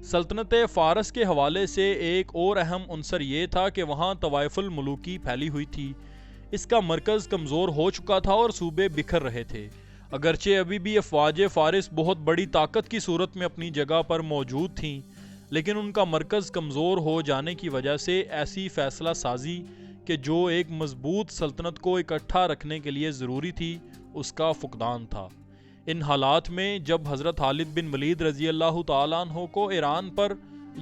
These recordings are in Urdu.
سلطنت فارس کے حوالے سے ایک اور اہم عنصر یہ تھا کہ وہاں طوائف الملوکی پھیلی ہوئی تھی۔ اس کا مرکز کمزور ہو چکا تھا اور صوبے بکھر رہے تھے۔ اگرچہ ابھی بھی افواج فارس بہت بڑی طاقت کی صورت میں اپنی جگہ پر موجود تھیں، لیکن ان کا مرکز کمزور ہو جانے کی وجہ سے ایسی فیصلہ سازی کہ جو ایک مضبوط سلطنت کو اکٹھا رکھنے کے لیے ضروری تھی، اس کا فقدان تھا۔ ان حالات میں جب حضرت خالد بن ولید رضی اللہ تعالیٰ عنہ کو ایران پر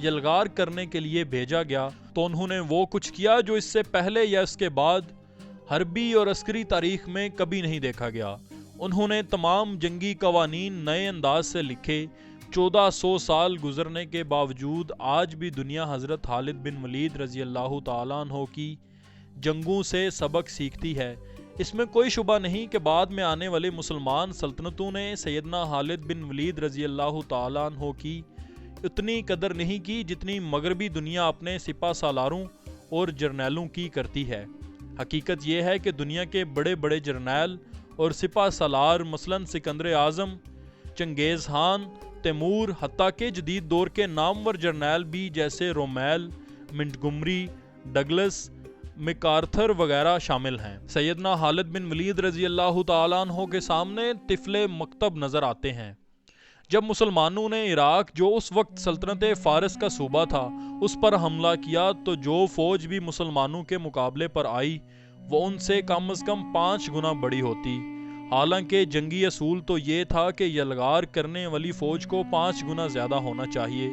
یلغار کرنے کے لیے بھیجا گیا تو انہوں نے وہ کچھ کیا جو اس سے پہلے یا اس کے بعد حربی اور عسکری تاریخ میں کبھی نہیں دیکھا گیا۔ انہوں نے تمام جنگی قوانین نئے انداز سے لکھے۔ 1400 سال گزرنے کے باوجود آج بھی دنیا حضرت خالد بن ولید رضی اللہ تعالیٰ عنہ کی جنگوں سے سبق سیکھتی ہے۔ اس میں کوئی شبہ نہیں کہ بعد میں آنے والے مسلمان سلطنتوں نے سیدنا خالد بن ولید رضی اللہ تعالیٰ عنہ کی اتنی قدر نہیں کی جتنی مغربی دنیا اپنے سپہ سالاروں اور جرنیلوں کی کرتی ہے۔ حقیقت یہ ہے کہ دنیا کے بڑے بڑے جرنیل اور سپہ سالار مثلاً سکندر اعظم، چنگیز خان، تیمور، حتیٰ کہ جدید دور کے نامور جرنیل بھی جیسے رومیل، منٹگمری، ڈگلس، میکارتھر وغیرہ شامل ہیں۔ سیدنا خالد بن ولید رضی اللہ تعالیٰ عنہ کے سامنے طفل مکتب نظر آتے ہیں۔ جب مسلمانوں نے عراق، جو اس وقت سلطنت فارس کا صوبہ تھا، اس پر حملہ کیا تو جو فوج بھی مسلمانوں کے مقابلے پر آئی وہ ان سے کم از کم 5 گنا بڑی ہوتی۔ حالانکہ جنگی اصول تو یہ تھا کہ یلغار کرنے والی فوج کو 5 گنا زیادہ ہونا چاہیے،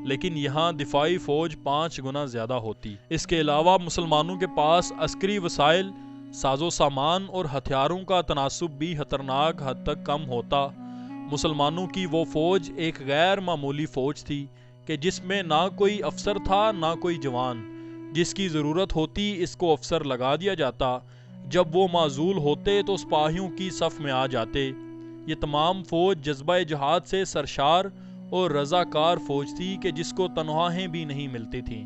لیکن یہاں دفاعی فوج 5 گنا زیادہ ہوتی۔ اس کے علاوہ مسلمانوں کے پاس عسکری وسائل، ساز و سامان اور ہتھیاروں کا تناسب بھی خطرناک حد تک کم ہوتا۔ مسلمانوں کی وہ فوج ایک غیر معمولی فوج تھی کہ جس میں نہ کوئی افسر تھا نہ کوئی جوان۔ جس کی ضرورت ہوتی اس کو افسر لگا دیا جاتا، جب وہ معزول ہوتے تو سپاہیوں کی صف میں آ جاتے۔ یہ تمام فوج جذبہ جہاد سے سرشار اور رضاکار فوج تھی کہ جس کو تنخواہیں بھی نہیں ملتی تھیں۔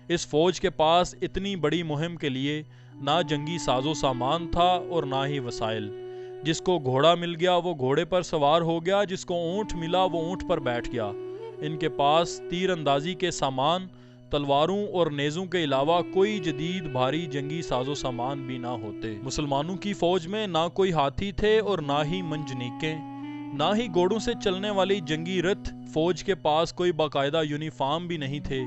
اس فوج کے پاس اتنی بڑی مہم کے لیے نہ جنگی ساز و سامان تھا اور نہ ہی وسائل۔ جس کو گھوڑا مل گیا وہ گھوڑے پر سوار ہو گیا، جس کو اونٹ ملا وہ اونٹ پر بیٹھ گیا۔ ان کے پاس تیر اندازی کے سامان، تلواروں اور نیزوں کے علاوہ کوئی جدید بھاری جنگی ساز و سامان بھی نہ ہوتے۔ مسلمانوں کی فوج میں نہ کوئی ہاتھی تھے اور نہ ہی منجنیقیں، نہ ہی گھوڑوں سے چلنے والی جنگی رتھ۔ فوج کے پاس کوئی باقاعدہ یونیفارم بھی نہیں تھے،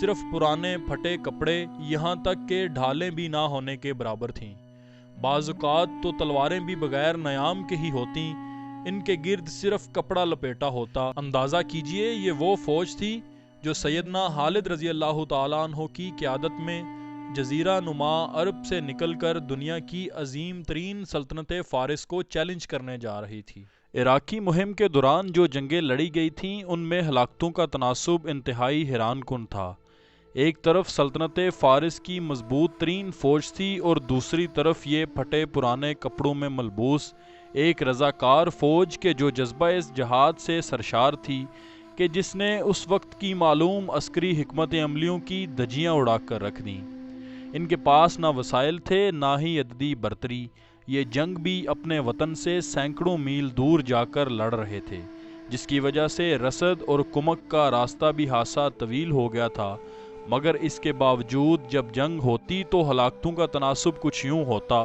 صرف پرانے پھٹے کپڑے، یہاں تک کہ ڈھالیں بھی نہ ہونے کے برابر تھیں۔ بعض اوقات تو تلواریں بھی بغیر نیام کے ہی ہوتیں، ان کے گرد صرف کپڑا لپیٹا ہوتا۔ اندازہ کیجئے یہ وہ فوج تھی جو سیدنا خالد رضی اللہ تعالیٰ عنہ کی قیادت میں جزیرہ نما عرب سے نکل کر دنیا کی عظیم ترین سلطنت فارس کو چیلنج کرنے جا رہی تھی۔ عراقی مہم کے دوران جو جنگیں لڑی گئی تھیں ان میں ہلاکتوں کا تناسب انتہائی حیران کن تھا۔ ایک طرف سلطنت فارس کی مضبوط ترین فوج تھی اور دوسری طرف یہ پھٹے پرانے کپڑوں میں ملبوس ایک رضاکار فوج کے جو جذبہ جہاد سے سرشار تھی کہ جس نے اس وقت کی معلوم عسکری حکمت عملیوں کی دھجیاں اڑا کر رکھ دیں۔ ان کے پاس نہ وسائل تھے نہ ہی عددی برتری۔ یہ جنگ بھی اپنے وطن سے سینکڑوں میل دور جا کر لڑ رہے تھے، جس کی وجہ سے رسد اور کمک کا راستہ بھی خاصا طویل ہو گیا تھا۔ مگر اس کے باوجود جب جنگ ہوتی تو ہلاکتوں کا تناسب کچھ یوں ہوتا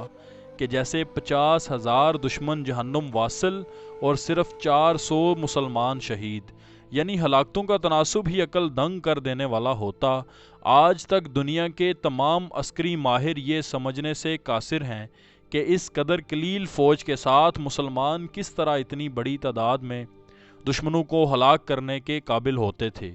کہ جیسے 50,000 دشمن جہنم واصل اور صرف 400 مسلمان شہید، یعنی ہلاکتوں کا تناسب ہی عقل دنگ کر دینے والا ہوتا۔ آج تک دنیا کے تمام عسکری ماہر یہ سمجھنے سے قاصر ہیں کہ اس قدر قلیل فوج کے ساتھ مسلمان کس طرح اتنی بڑی تعداد میں دشمنوں کو ہلاک کرنے کے قابل ہوتے تھے،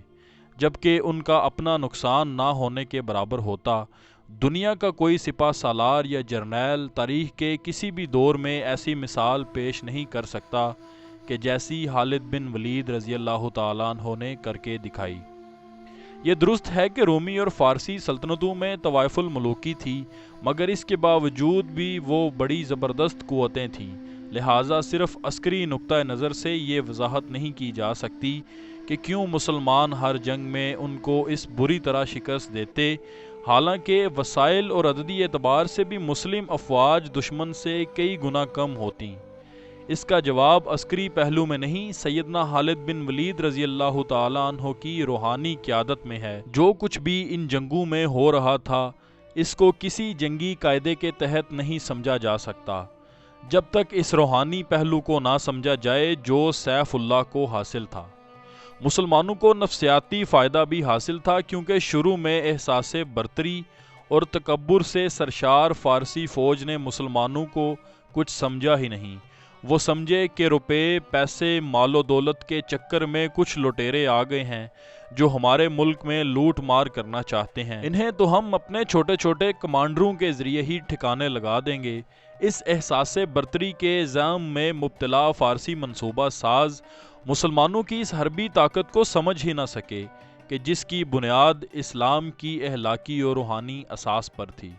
جبکہ ان کا اپنا نقصان نہ ہونے کے برابر ہوتا۔ دنیا کا کوئی سپہ سالار یا جرنیل تاریخ کے کسی بھی دور میں ایسی مثال پیش نہیں کر سکتا کہ جیسی خالد بن ولید رضی اللہ تعالیٰ عنہ نے کر کے دکھائی۔ یہ درست ہے کہ رومی اور فارسی سلطنتوں میں طوائف الملوکی تھی، مگر اس کے باوجود بھی وہ بڑی زبردست قوتیں تھیں۔ لہٰذا صرف عسکری نقطہ نظر سے یہ وضاحت نہیں کی جا سکتی کہ کیوں مسلمان ہر جنگ میں ان کو اس بری طرح شکست دیتے، حالانکہ وسائل اور عددی اعتبار سے بھی مسلم افواج دشمن سے کئی گنا کم ہوتیں۔ اس کا جواب عسکری پہلو میں نہیں، سیدنا خالد بن ولید رضی اللہ تعالیٰ عنہ کی روحانی قیادت میں ہے۔ جو کچھ بھی ان جنگوں میں ہو رہا تھا اس کو کسی جنگی قاعدے کے تحت نہیں سمجھا جا سکتا جب تک اس روحانی پہلو کو نہ سمجھا جائے جو سیف اللہ کو حاصل تھا۔ مسلمانوں کو نفسیاتی فائدہ بھی حاصل تھا، کیونکہ شروع میں احساس برتری اور تکبر سے سرشار فارسی فوج نے مسلمانوں کو کچھ سمجھا ہی نہیں۔ وہ سمجھے کہ روپے، پیسے، مال و دولت کے چکر میں کچھ لٹیرے آ گئے ہیں جو ہمارے ملک میں لوٹ مار کرنا چاہتے ہیں، انہیں تو ہم اپنے چھوٹے چھوٹے کمانڈروں کے ذریعے ہی ٹھکانے لگا دیں گے۔ اس احساس برتری کے زام میں مبتلا فارسی منصوبہ ساز مسلمانوں کی اس حربی طاقت کو سمجھ ہی نہ سکے کہ جس کی بنیاد اسلام کی اخلاقی اور روحانی اساس پر تھی۔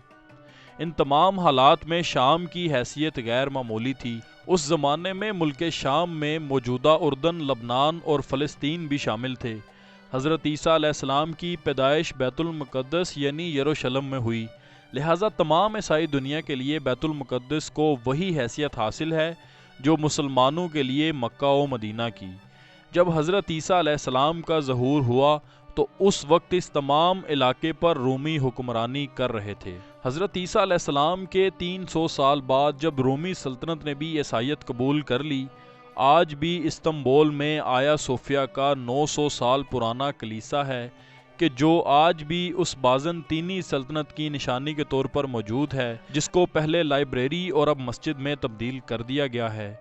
ان تمام حالات میں شام کی حیثیت غیر معمولی تھی۔ اس زمانے میں ملک شام میں موجودہ اردن، لبنان اور فلسطین بھی شامل تھے۔ حضرت عیسیٰ علیہ السلام کی پیدائش بیت المقدس یعنی یروشلم میں ہوئی، لہٰذا تمام عیسائی دنیا کے لیے بیت المقدس کو وہی حیثیت حاصل ہے جو مسلمانوں کے لیے مکہ و مدینہ کی۔ جب حضرت عیسیٰ علیہ السلام کا ظہور ہوا تو اس وقت اس تمام علاقے پر رومی حکمرانی کر رہے تھے۔ حضرت عیسیٰ علیہ السلام کے 300 سال بعد جب رومی سلطنت نے بھی عیسائیت قبول کر لی، آج بھی استنبول میں آیا صوفیہ کا 900 سال پرانا کلیسا ہے کہ جو آج بھی اس بازنطینی سلطنت کی نشانی کے طور پر موجود ہے، جس کو پہلے لائبریری اور اب مسجد میں تبدیل کر دیا گیا ہے۔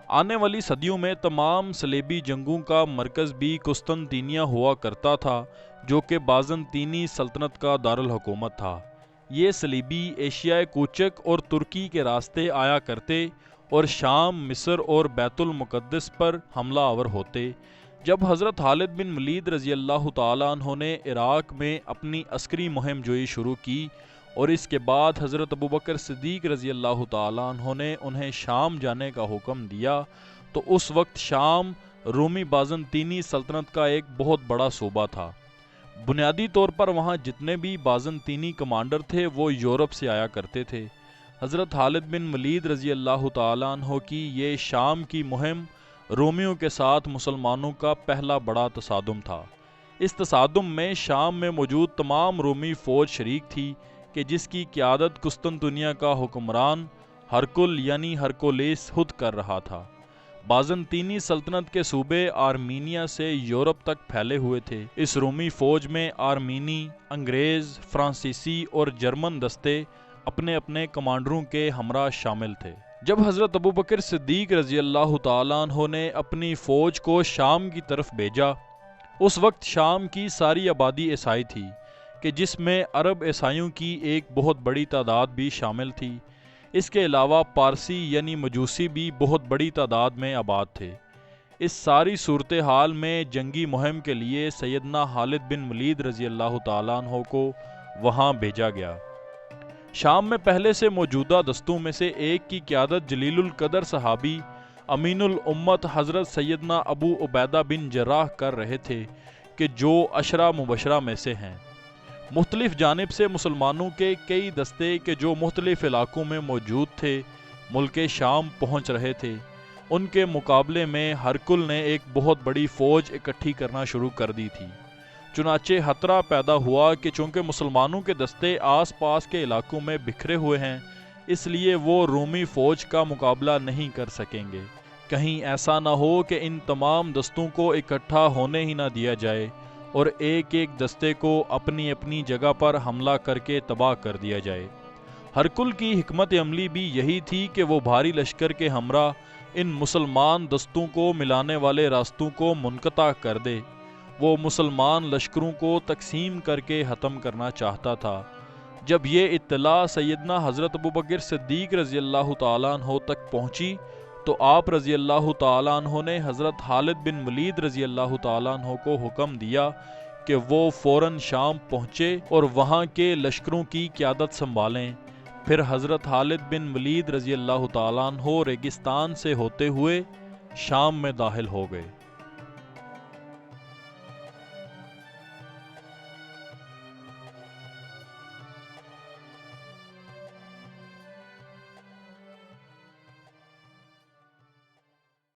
آنے والی صدیوں میں تمام صلیبی جنگوں کا مرکز بھی قسطنطنیہ ہوا کرتا تھا، جو کہ بازنطینی سلطنت کا دارالحکومت تھا۔ یہ صلیبی ایشیائے کوچک اور ترکی کے راستے آیا کرتے اور شام، مصر اور بیت المقدس پر حملہ آور ہوتے۔ جب حضرت خالد بن ولید رضی اللہ تعالیٰ عنہ نے عراق میں اپنی عسکری مہم جوئی شروع کی اور اس کے بعد حضرت ابوبکر صدیق رضی اللہ تعالیٰ عنہ نے انہیں شام جانے کا حکم دیا، تو اس وقت شام رومی بازنطینی سلطنت کا ایک بہت بڑا صوبہ تھا۔ بنیادی طور پر وہاں جتنے بھی بازنطینی کمانڈر تھے وہ یورپ سے آیا کرتے تھے۔ حضرت خالد بن ولید رضی اللہ تعالیٰ عنہ کی یہ شام کی مہم رومیوں کے ساتھ مسلمانوں کا پہلا بڑا تصادم تھا۔ اس تصادم میں شام میں موجود تمام رومی فوج شریک تھی کہ جس کی قیادت قسطنطنیہ کا حکمران ہرکل یعنی ہرکولیس خود کر رہا تھا۔ بازنطینی سلطنت کے صوبے آرمینیا سے یورپ تک پھیلے ہوئے تھے۔ اس رومی فوج میں آرمینی، انگریز، فرانسیسی اور جرمن دستے اپنے اپنے کمانڈروں کے ہمراہ شامل تھے۔ جب حضرت ابوبکر صدیق رضی اللہ تعالیٰ عنہ نے اپنی فوج کو شام کی طرف بھیجا، اس وقت شام کی ساری آبادی عیسائی تھی کہ جس میں عرب عیسائیوں کی ایک بہت بڑی تعداد بھی شامل تھی۔ اس کے علاوہ پارسی یعنی مجوسی بھی بہت بڑی تعداد میں آباد تھے۔ اس ساری صورتحال میں جنگی مہم کے لیے سیدنا خالد بن ولید رضی اللہ تعالیٰ عنہ کو وہاں بھیجا گیا۔ شام میں پہلے سے موجودہ دستوں میں سے ایک کی قیادت جلیل القدر صحابی امین الامت حضرت سیدنا ابو عبیدہ بن جراح کر رہے تھے کہ جو عشرہ مبشرہ میں سے ہیں۔ مختلف جانب سے مسلمانوں کے کئی دستے کہ جو مختلف علاقوں میں موجود تھے ملک شام پہنچ رہے تھے۔ ان کے مقابلے میں ہرکل نے ایک بہت بڑی فوج اکٹھی کرنا شروع کر دی تھی۔ چنانچہ خطرہ پیدا ہوا کہ چونکہ مسلمانوں کے دستے آس پاس کے علاقوں میں بکھرے ہوئے ہیں، اس لیے وہ رومی فوج کا مقابلہ نہیں کر سکیں گے۔ کہیں ایسا نہ ہو کہ ان تمام دستوں کو اکٹھا ہونے ہی نہ دیا جائے اور ایک ایک دستے کو اپنی اپنی جگہ پر حملہ کر کے تباہ کر دیا جائے۔ ہرکل کی حکمت عملی بھی یہی تھی کہ وہ بھاری لشکر کے ہمراہ ان مسلمان دستوں کو ملانے والے راستوں کو منقطع کر دے۔ وہ مسلمان لشکروں کو تقسیم کر کے ختم کرنا چاہتا تھا۔ جب یہ اطلاع سیدنا حضرت ابوبکر صدیق رضی اللہ تعالیٰ عنہ تک پہنچی تو آپ رضی اللہ تعالیٰ عنہ نے حضرت خالد بن ولید رضی اللہ تعالیٰ عنہ کو حکم دیا کہ وہ فوراً شام پہنچے اور وہاں کے لشکروں کی قیادت سنبھالیں۔ پھر حضرت خالد بن ولید رضی اللہ تعالیٰ عنہ ریگستان سے ہوتے ہوئے شام میں داخل ہو گئے۔